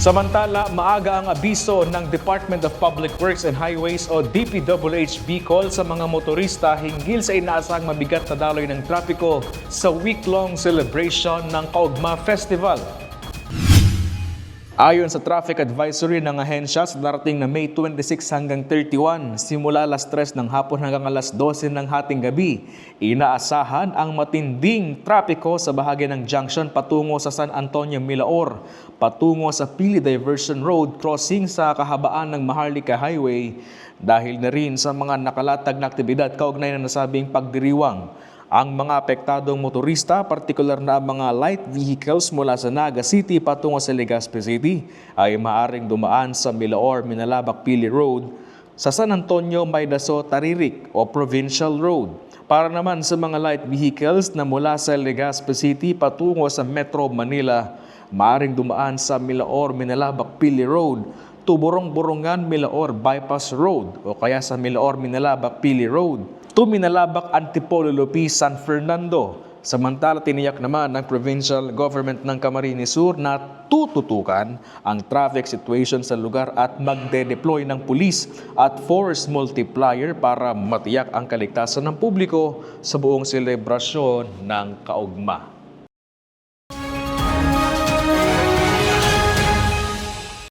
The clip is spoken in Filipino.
Samantala, maaga ang abiso ng Department of Public Works and Highways o DPWH Bicol sa mga motorista hinggil sa inaasahang mabigat na daloy ng trapiko sa week-long celebration ng Kaugma Festival. Ayon sa traffic advisory ng ahensya sa darating na May 26 hanggang 31, simula alas 3 ng hapon hanggang alas 12 ng hating gabi, inaasahan ang matinding trapiko sa bahagi ng junction patungo sa San Antonio Milaor, patungo sa Pili Diversion Road crossing sa kahabaan ng Maharlika Highway dahil na rin sa mga nakalatag na aktibidad kaugnay ng nasabing pagdiriwang. Ang mga apektadong motorista, partikular na ang mga light vehicles mula sa Naga City patungo sa Legazpi City, ay maaaring dumaan sa Milaor, Minalabak, Pili Road, sa San Antonio, Maydaso, Taririk o Provincial Road. Para naman sa mga light vehicles na mula sa Legazpi City patungo sa Metro Manila, maaaring dumaan sa Milaor, Minalabak, Pili Road, Tuborong-Borongan, Milaor, Bypass Road o kaya sa Milaor, Minalabak, Pili Road, to Minalabak, Antipolo, Lupi, San Fernando. Samantala, tiniyak naman ng Provincial Government ng Camarines Sur na tututukan ang traffic situation sa lugar at magde-deploy ng pulis at force multiplier para matiyak ang kaligtasan ng publiko sa buong selebrasyon ng Kaugma.